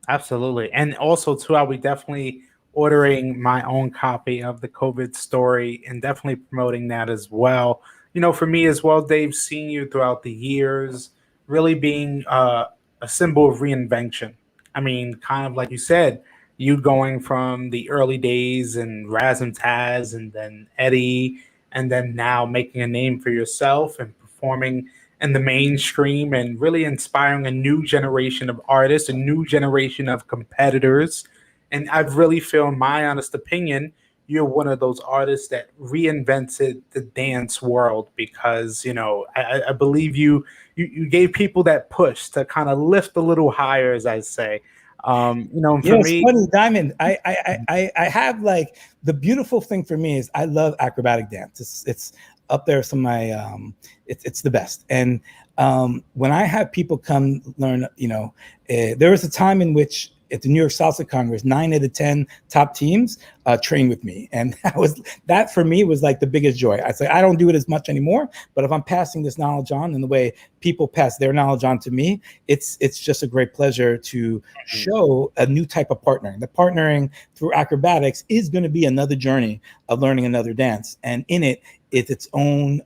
Absolutely. And also, too, I'll be definitely ordering my own copy of the COVID story and definitely promoting that as well. For me as well, Dave, seeing you throughout the years, really being a symbol of reinvention. I mean, kind of like you said, you going from the early days and Raz and Taz and then Eddie, and then now making a name for yourself and performing in the mainstream and really inspiring a new generation of artists, a new generation of competitors. And I really feel, in my honest opinion, you're one of those artists that reinvented the dance world because, I believe you gave people that push to kind of lift a little higher, as I say. For me, it's funny, Diamond. I have like the beautiful thing for me is I love acrobatic dance. It's up there. Some of my it's the best. And when I have people come learn, there was a time in which at the New York Salsa Congress, 9 of the 10 top teams trained with me. And that for me was like the biggest joy. I say, I don't do it as much anymore, but if I'm passing this knowledge on in the way people pass their knowledge on to me, it's just a great pleasure to show a new type of partnering. The partnering through acrobatics is going to be another journey of learning another dance. And in it, it's its own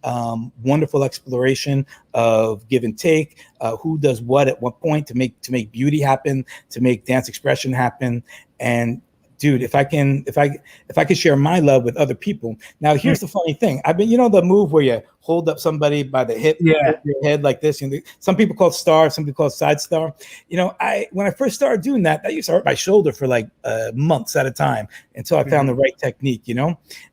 wonderful exploration of give and take, who does what at what point to make beauty happen, to make dance expression happen. And dude, if I could share my love with other people. Now, here's the funny thing. I've been, the move where you hold up somebody by the hip, your head like this. Some people call it star, some people call it side star. When I first started doing that, that used to hurt my shoulder for like months at a time until I found the right technique,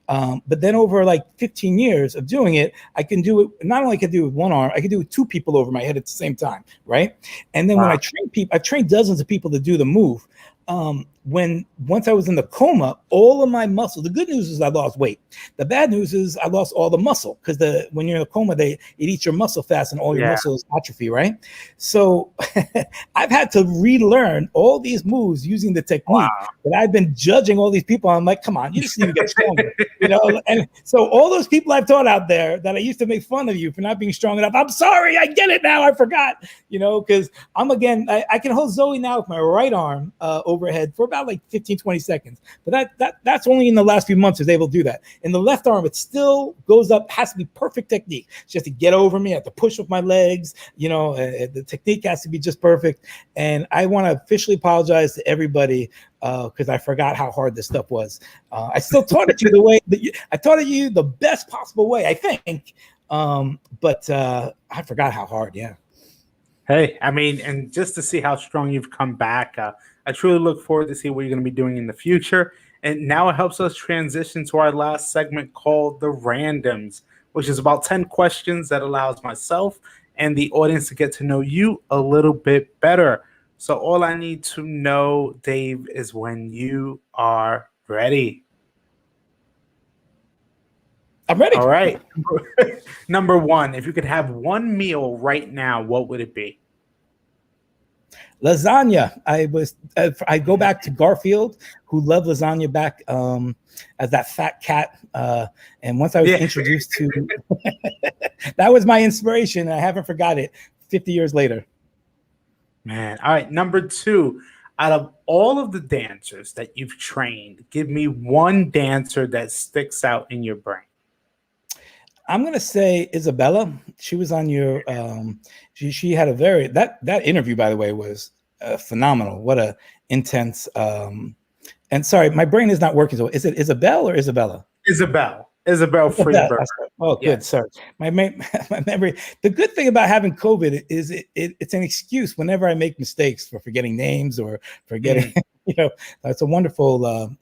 But then over like 15 years of doing it, I can do it. Not only can I do it with one arm, I can do it with two people over my head at the same time, right? And then when I train people, I've trained dozens of people to do the move. when once I was in the coma, all of my muscle. The good news is I lost weight. The bad news is I lost all the muscle because when you're in a coma, it eats your muscle fast and all your Yeah. muscles atrophy, right? So I've had to relearn all these moves using the technique Wow. that I've been judging all these people. I'm like, come on, you just need to get stronger, you know? And so all those people I've taught out there that I used to make fun of you for not being strong enough, I'm sorry, I get it now, I forgot, you know, because I can hold Zoe now with my right arm overhead for about like 15, 20 seconds. But that's only in the last few months I was able to do that. In the left arm, it still goes up, has to be perfect technique. She has to get over me, I have to push with my legs, you know, the technique has to be just perfect. And I want to officially apologize to everybody because I forgot how hard this stuff was. I still taught it to you the way that I taught it you the best possible way, I think. But I forgot how hard, yeah. Hey, I mean, and just to see how strong you've come back, I truly look forward to see what you're going to be doing in the future. And now it helps us transition to our last segment called the randoms, which is about 10 questions that allows myself and the audience to get to know you a little bit better. So all I need to know, Dave, is when you are ready. I'm ready. All right. Number one, if you could have one meal right now, what would it be? Lasagna. I go back to Garfield, who loved lasagna back as that fat cat. And once I was introduced to that was my inspiration. I haven't forgot it 50 years later. Man. All right. Number two, out of all of the dancers that you've trained, give me one dancer that sticks out in your brain. I'm gonna say Isabella. She was on your. She had a very that interview, by the way, was phenomenal. What a intense. And sorry, my brain is not working. So is it Isabel or Isabella? Isabel Freeberg. Oh, good. Yes. Sorry, my memory. The good thing about having COVID is it's an excuse whenever I make mistakes for forgetting names or forgetting. You know, it's a wonderful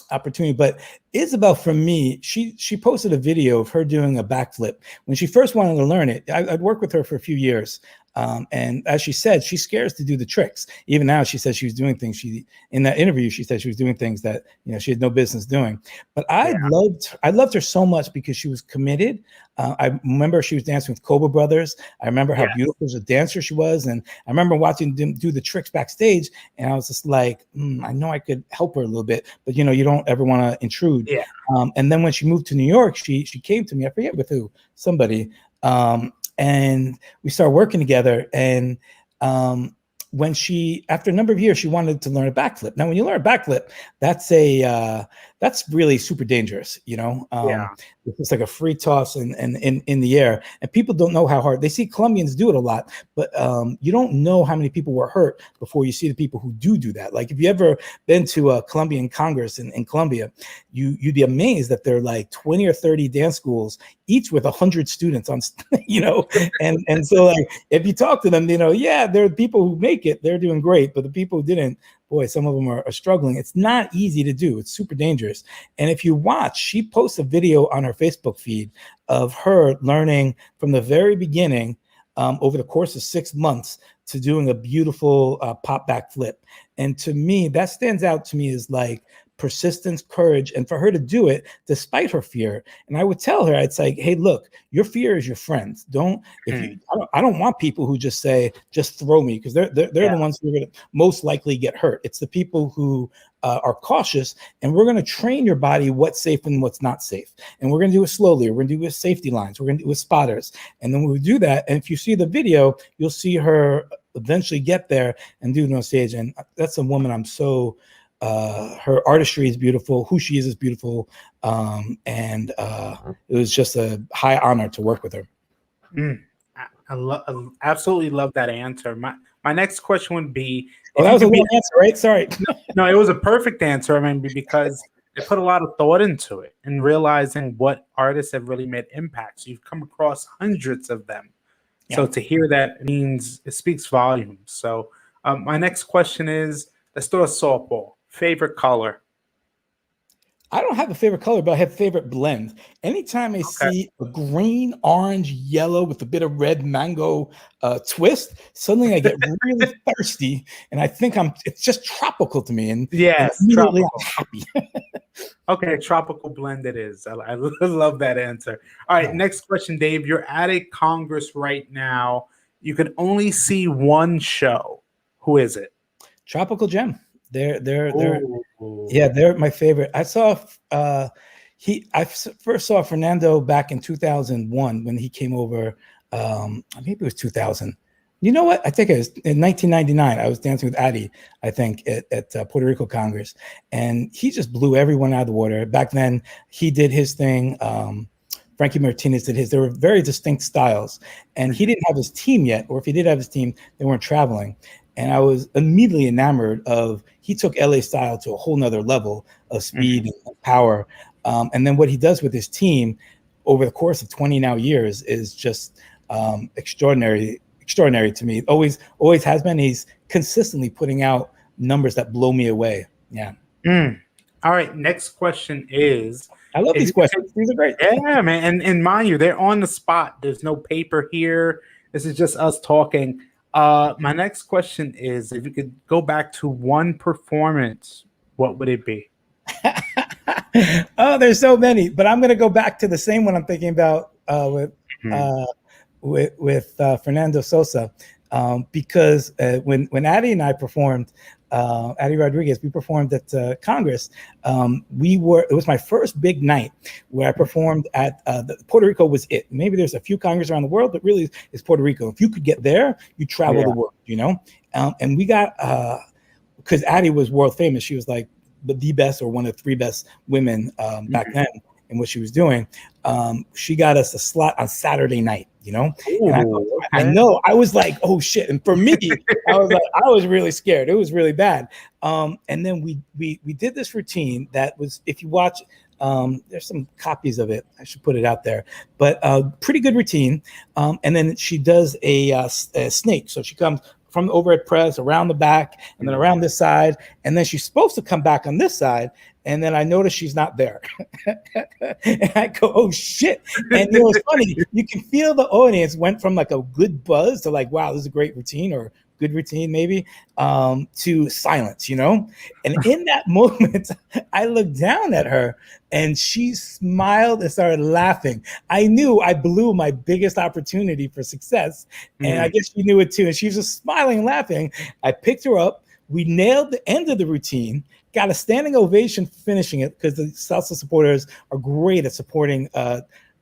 opportunity. But Isabel, for me, she posted a video of her doing a backflip when she first wanted to learn it. I'd worked with her for a few years. And as she said, she scares to do the tricks. Even now, she says she was doing things. In that interview, she said she was doing things that she had no business doing. But I loved her so much because she was committed. I remember she was dancing with Cobra Brothers. I remember how beautiful as a dancer she was, and I remember watching them do the tricks backstage. And I was just like, I know I could help her a little bit, but you don't ever want to intrude. Yeah. And then when she moved to New York, she came to me. I forget with who, somebody. And we started working together. And when after a number of years, she wanted to learn a backflip. Now, when you learn a backflip, that's really super dangerous. It's like a free toss in the air, and people don't know how hard. They see Colombians do it a lot, but you don't know how many people were hurt before you see the people who do that. Like if you ever been to a Colombian Congress in Colombia, you'd be amazed that there are like 20 or 30 dance schools, each with 100 students on, and so like if you talk to them, there are people who make it, they're doing great, but the people who didn't, boy, some of them are struggling. It's not easy to do. It's super dangerous. And if you watch, she posts a video on her Facebook feed of her learning from the very beginning over the course of 6 months to doing a beautiful pop back flip. And to me, that stands out to me as like persistence, courage, and for her to do it despite her fear. And I would tell her, it's like, hey, look, your fear is your friend. I don't want people who just say, just throw me, because they're the ones who are going to most likely get hurt. It's the people who are cautious, and we're going to train your body what's safe and what's not safe. And we're going to do it slowly. We're going to do it with safety lines. We're going to do it with spotters. And then when we do that, and if you see the video, you'll see her eventually get there and do it on stage. And that's a woman I'm so her artistry is beautiful, who she is beautiful, and it was just a high honor to work with her. I absolutely love that answer. My next question would be, that was a long answer, right? Sorry. No, it was a perfect answer. I mean, because they put a lot of thought into it and realizing what artists have really made impacts. You've come across hundreds of them. So to hear that means it speaks volumes. So my next question is, let's throw a softball. Favorite color? I don't have a favorite color, but I have favorite blend. Anytime I see a green, orange, yellow with a bit of red mango twist, suddenly I get really thirsty, and I think it's just tropical to me, and Yes, immediately tropical. I'm happy. Okay, tropical blend it is. I love that answer. All right, next question, Dave. You're at a Congress right now. You can only see one show. Who is it? Tropical Gem. They're Ooh. yeah, they're my favorite. I first saw Fernando back in 2001 when he came over. Maybe it was 2000. You know what? I think it was in 1999. I was dancing with Addy, I think, at Puerto Rico Congress, and he just blew everyone out of the water. Back then, he did his thing. Frankie Martinez did his. There were very distinct styles, and he didn't have his team yet, or if he did have his team, they weren't traveling. And I was immediately enamored of. He took LA style to a whole nother level of speed and power. And then what he does with his team over the course of 20 now years is just extraordinary to me. Always has been. He's consistently putting out numbers that blow me away. Yeah. All right. Next question is. I love these questions. These are great. Yeah, man. And mind you, they're on the spot. There's no paper here. This is just us talking. My next question is, if you could go back to one performance, what would it be? Oh, there's so many, but I'm going to go back to the same one I'm thinking about with Fernando Sosa, because when Addy and I performed, Addy Rodriguez, we performed at Congress. It was my first big night where I performed at Puerto Rico. Was it? Maybe there's a few Congress around the world, but really it's Puerto Rico. If you could get there, you travel the world, you know. And we got because Addy was world famous. She was like the best or one of the three best women back then in what she was doing. She got us a slot on Saturday night, you know. Ooh, I know. I was like, oh shit. And for me, I was really scared. It was really bad. And then we did this routine that was, if you watch, there's some copies of it. I should put it out there, but pretty good routine. And then she does a snake. So she comes from the overhead press around the back and then around this side. And then she's supposed to come back on this side. And then I notice she's not there. And I go, oh shit. And you know, it's funny. You can feel the audience went from like a good buzz to like, wow, this is a great routine, or good routine maybe, to silence, you know? And in that moment, I looked down at her and she smiled and started laughing. I knew I blew my biggest opportunity for success. And I guess she knew it too. And she was just smiling and laughing. I picked her up. We nailed the end of the routine, got a standing ovation for finishing it, because the salsa supporters are great at supporting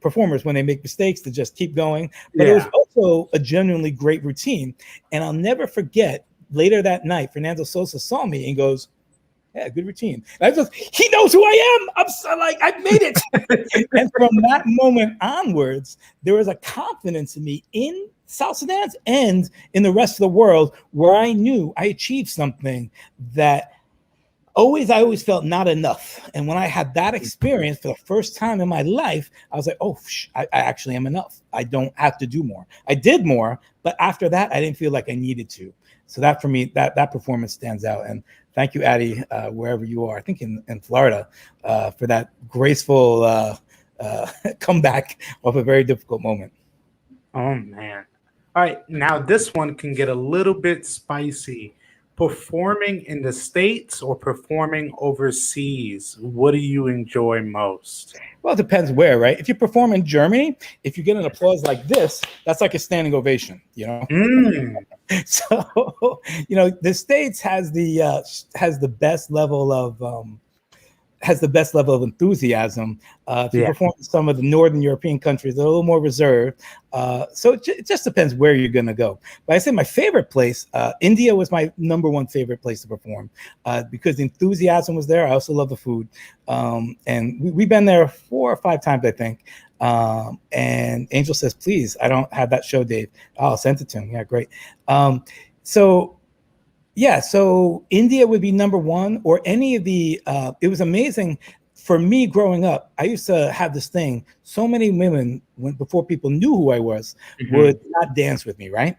performers when they make mistakes to just keep going. But it was also a genuinely great routine. And I'll never forget, later that night, Fernando Sosa saw me and goes, yeah, good routine. And he knows who I am. I'm so, like, I made it. And from that moment onwards, there was a confidence in me in salsa dance and in the rest of the world, where I knew I achieved something that I always felt not enough. And when I had that experience for the first time in my life, I was like, oh, I actually am enough. I don't have to do more. I did more, but after that, I didn't feel like I needed to. So that, for me, that performance stands out. And thank you, Addy, wherever you are, I think in Florida, for that graceful comeback of a very difficult moment. Oh, man. All right. Now, this one can get a little bit spicy. Performing in the States or performing overseas, what do you enjoy most? Well, it depends where, right? If you perform in Germany, if you get an applause like this, that's like a standing ovation, you know? So, you know, the States has the best level of enthusiasm. If you perform in some of the Northern European countries, they're a little more reserved. So it just depends where you're going to go. But I say my favorite place, India was my number one favorite place to perform, because the enthusiasm was there. I also love the food. And we've been there 4 or 5 times, I think. And Angel says, please, I don't have that show, Dave. Oh, I'll send it to him. Yeah, great. So India would be number one, or any of the, it was amazing for me growing up, I used to have this thing. So many women, before people knew who I was, would not dance with me, right?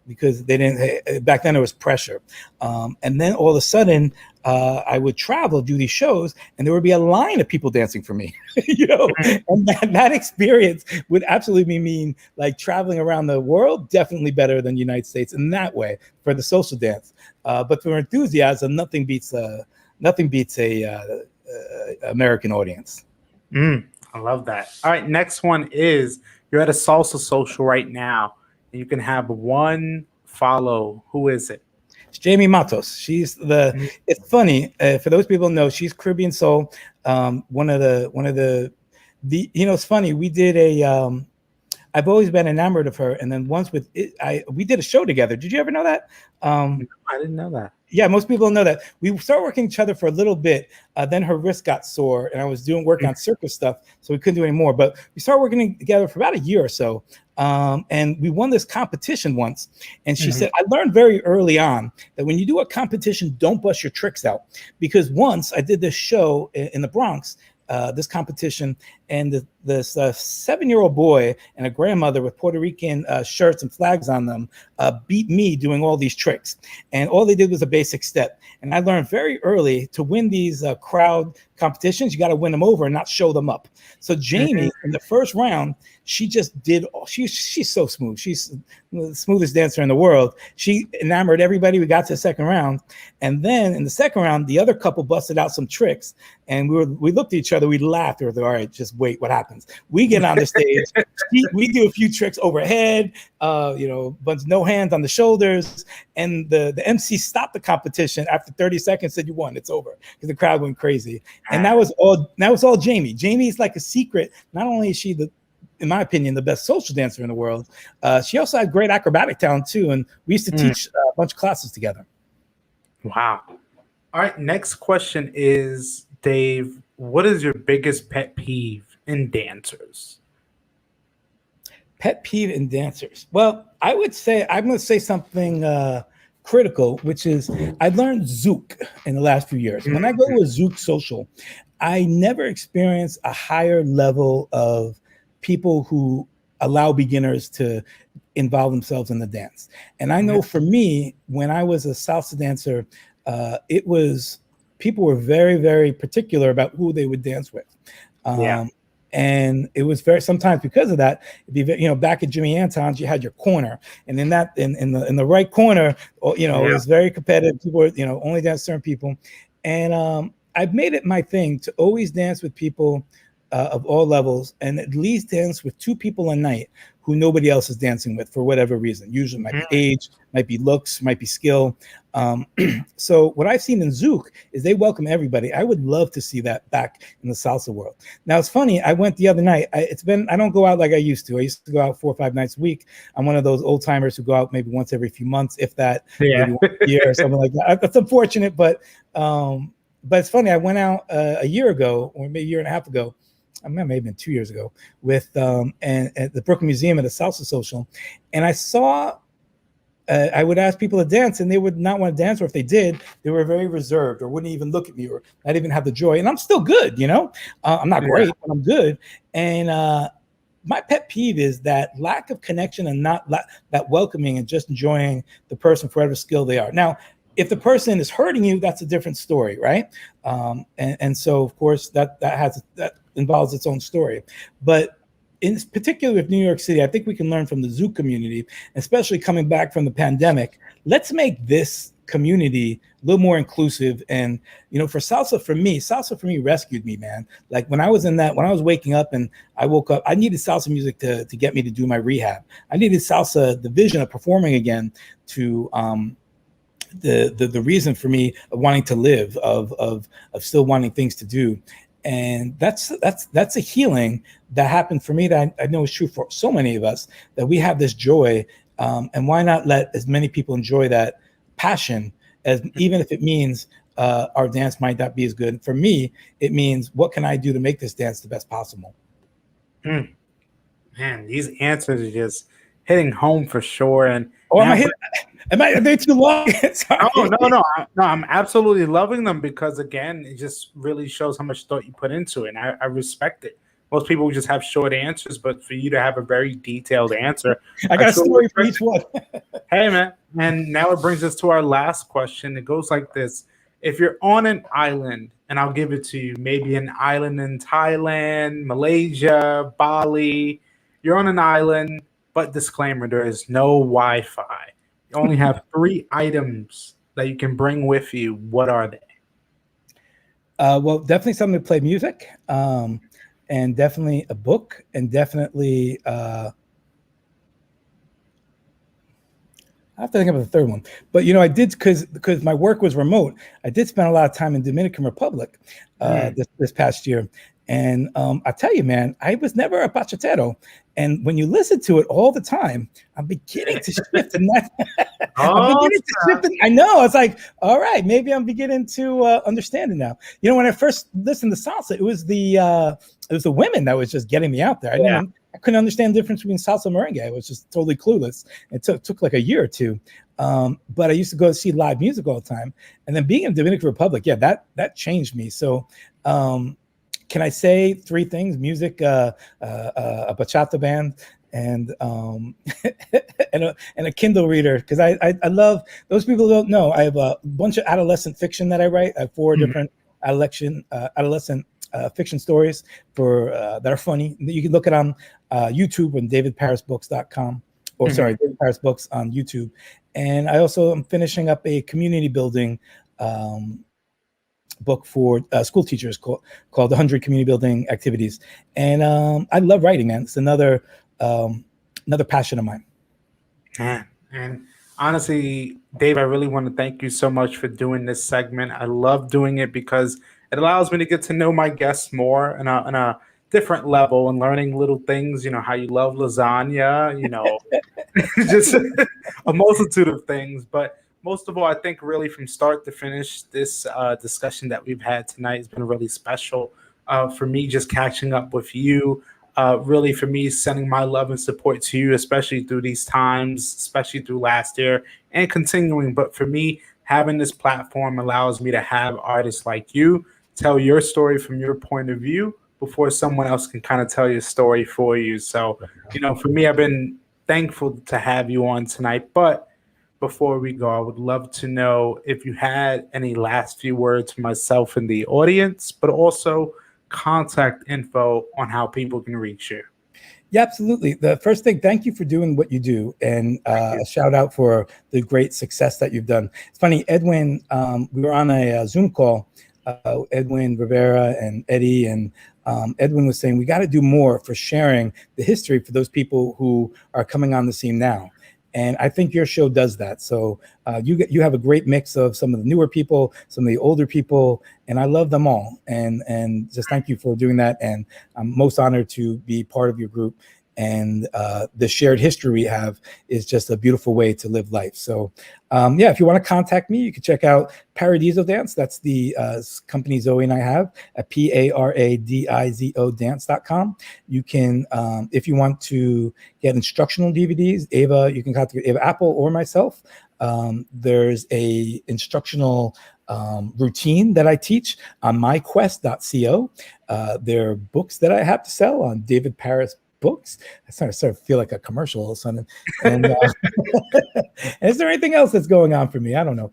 Because they didn't. Back then, there was pressure, and then all of a sudden, I would travel, do these shows, and there would be a line of people dancing for me. And that experience would absolutely mean like traveling around the world, definitely better than the United States in that way for the social dance. But for enthusiasm, nothing beats a American audience. I love that. All right, next one is you're at a salsa social right now, and you can have one follow. Who is it? It's Jamie Matos. She's It's funny for those people who know she's Caribbean soul. One of the it's funny. We did I've always been enamored of her, and then once we did a show together. Did you ever know that? I didn't know that. Yeah, most people don't know that. We started working each other for a little bit. Then her wrist got sore, and I was working on circus stuff, so we couldn't do any more. But we started working together for about a year or so. And we won this competition once. And she said, I learned very early on that when you do a competition, don't bust your tricks out. Because once I did this show in the Bronx, this competition, and this 7-year-old boy and a grandmother with Puerto Rican shirts and flags on them beat me doing all these tricks. And all they did was a basic step. And I learned very early to win these crowd competitions, you got to win them over and not show them up. So Jamie, in the first round, she just did. She's so smooth. She's the smoothest dancer in the world. She enamored everybody. We got to the second round, and then in the second round, the other couple busted out some tricks, and we looked at each other. We laughed. We were like, all right, just wait. What happens? We get on the stage. We do a few tricks overhead. Bunch no hands on the shoulders, and the MC stopped the competition after 30 seconds. Said, "You won. It's over," because the crowd went crazy. And that was all Jamie. Jamie is like a secret. Not only is she in my opinion, the best social dancer in the world, she also had great acrobatic talent too. And we used to teach a bunch of classes together. Wow. All right. Next question is, Dave, what is your biggest pet peeve in dancers? Pet peeve in dancers. Well, I'm going to say something critical, which is I learned Zouk in the last few years. When I go to a Zouk social, I never experience a higher level of people who allow beginners to involve themselves in the dance. And I know for me, when I was a salsa dancer, people were very, very particular about who they would dance with. And it was sometimes because of that, back at Jimmy Anton's, you had your corner, and in the right corner, it was very competitive. People were, only dance certain people. And I've made it my thing to always dance with people of all levels, and at least dance with 2 people a night who nobody else is dancing with for whatever reason. Usually it might be age, might be looks, might be skill. So what I've seen in Zouk is they welcome everybody. I would love to see that back in the salsa world. Now it's funny, I went the other night. I don't go out like I used to. I used to go out 4 or 5 nights a week. I'm one of those old timers who go out maybe once every few months, if that, maybe once a year or something like that. That's unfortunate, but it's funny. I went out a year ago, or maybe a year and a half ago. I mean, maybe 2 years ago, with and at the Brooklyn Museum at a salsa social, and I saw. I would ask people to dance, and they would not want to dance, or if they did, they were very reserved, or wouldn't even look at me, or not even have the joy. And I'm still good, I'm not great, but I'm good. And my pet peeve is that lack of connection and not that welcoming and just enjoying the person for whatever skill they are. Now, if the person is hurting you, that's a different story, right? And so, of course, that involves its own story. But in particular with New York City, I think we can learn from the Zouk community, especially coming back from the pandemic. Let's make this community a little more inclusive. And, for salsa for me rescued me, man. Like when I was waking up and I woke up, I needed salsa music to get me to do my rehab. I needed salsa, the vision of performing again, to the reason for me of wanting to live, of still wanting things to do. And that's a healing that happened for me that I know is true for so many of us, that we have this joy. And why not let as many people enjoy that passion, as even if it means our dance might not be as good. For me, it means, what can I do to make this dance the best possible? Man, these answers are just hitting home for sure. And Are they too long? Sorry. No, I'm absolutely loving them because again, it just really shows how much thought you put into it. And I respect it. Most people just have short answers, but for you to have a very detailed answer, I got a truly story for respect each one. Hey, man. And now it brings us to our last question. It goes like this. If you're on an island, and I'll give it to you, maybe an island in Thailand, Malaysia, Bali, you're on an island, but disclaimer, there is no Wi-Fi. You only have 3 items that you can bring with you. What are they? Well, definitely something to play music, and definitely a book, and definitely I have to think about the third one. But I did because my work was remote. I did spend a lot of time in Dominican Republic this past year. And I tell you, man, I was never a bachatero. And when you listen to it all the time, I'm beginning to shift. And I know. It's like, all right, maybe I'm beginning to understand it now. When I first listened to salsa, it was the women that was just getting me out there. I couldn't understand the difference between salsa and merengue. I was just totally clueless. It took like a year or two. But I used to go see live music all the time. And then being in the Dominican Republic, that changed me. So can I say 3 things? Music, a bachata band, and a Kindle reader, because I love those people who don't know. I have a bunch of adolescent fiction that I write. I have 4 different adolescent fiction stories that are funny. You can look it on YouTube on davidparisbooks.com, or sorry, David Paris Books on YouTube. And I also am finishing up a community building book for school teachers called 100 Community Building Activities. And I love writing, man. It's another passion of mine. And honestly, Dave, I really want to thank you so much for doing this segment. I love doing it because it allows me to get to know my guests more on a different level and learning little things, how you love lasagna, just a multitude of things. But most of all, I think really from start to finish, this discussion that we've had tonight has been really special for me, just catching up with you. Really, for me, sending my love and support to you, especially through these times, especially through last year and continuing. But for me, having this platform allows me to have artists like you tell your story from your point of view before someone else can kind of tell your story for you. So, for me, I've been thankful to have you on tonight. But before we go, I would love to know if you had any last few words for myself and the audience, but also contact info on how people can reach you. Yeah, absolutely. The first thing, thank you for doing what you do, and a shout out for the great success that you've done. It's funny, Edwin, we were on a Zoom call, Edwin Rivera and Eddie, and Edwin was saying we got to do more for sharing the history for those people who are coming on the scene now. And I think your show does that. So you have a great mix of some of the newer people, some of the older people, and I love them all. And just thank you for doing that. And I'm most honored to be part of your group. And the shared history we have is just a beautiful way to live life. So if you want to contact me, you can check out Paradiso Dance. That's the company Zoe and I have at PARADIZO dance.com. You can, if you want to get instructional DVDs, Ava, you can contact Ava Apple or myself. There's a instructional routine that I teach on myquest.co. There are books that I have to sell on David Paris Books. I sort of feel like a commercial all of a sudden. And is there anything else that's going on for me? I don't know.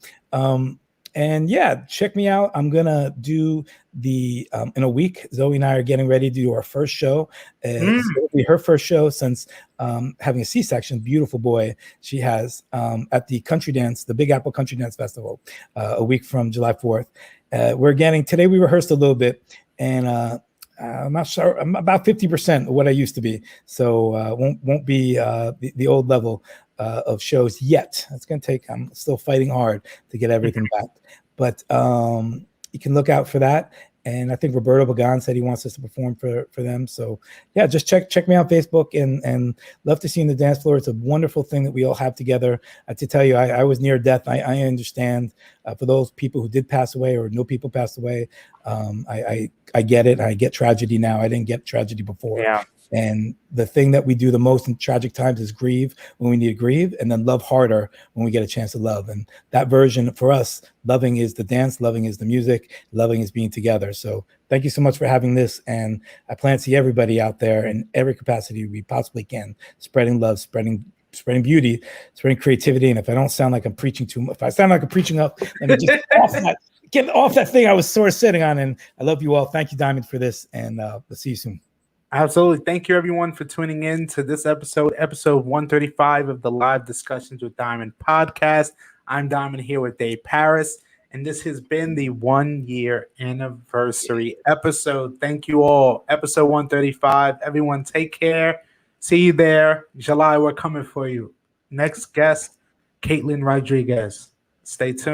And check me out. I'm gonna do the in a week. Zoe and I are getting ready to do our first show. It'll be her first show since having a C-section. Beautiful boy she has at the Country Dance, the Big Apple Country Dance Festival, a week from July 4th. Today we rehearsed a little bit, and I'm not sure. I'm about 50% of what I used to be, so won't be the old level of shows yet. It's going to take. I'm still fighting hard to get everything back, but you can look out for that. And I think Roberto Bagan said he wants us to perform for them. So just check me out on Facebook, and love to see you in the dance floor. It's a wonderful thing that we all have together. To tell you, I was near death. I understand for those people who did pass away or know people passed away. I get it. I get tragedy now. I didn't get tragedy before. Yeah. And the thing that we do the most in tragic times is grieve when we need to grieve, and then love harder when we get a chance to love. And that version for us, loving is the dance, loving is the music, loving is being together. So thank you so much for having this. And I plan to see everybody out there in every capacity we possibly can, spreading love, spreading beauty, spreading creativity. And if I don't sound like I'm preaching too much, if I sound like I'm preaching up, let me just get off that thing I was sort of sitting on. And I love you all. Thank you, Diamond, for this. And we'll see you soon. Absolutely. Thank you, everyone, for tuning in to this episode 135 of the Live Discussions with Diamond podcast. I'm Diamond here with Dave Paris, and this has been the 1 year anniversary episode. Thank you all. Episode 135. Everyone, take care. See you there. July, we're coming for you. Next guest, Caitlin Rodriguez. Stay tuned.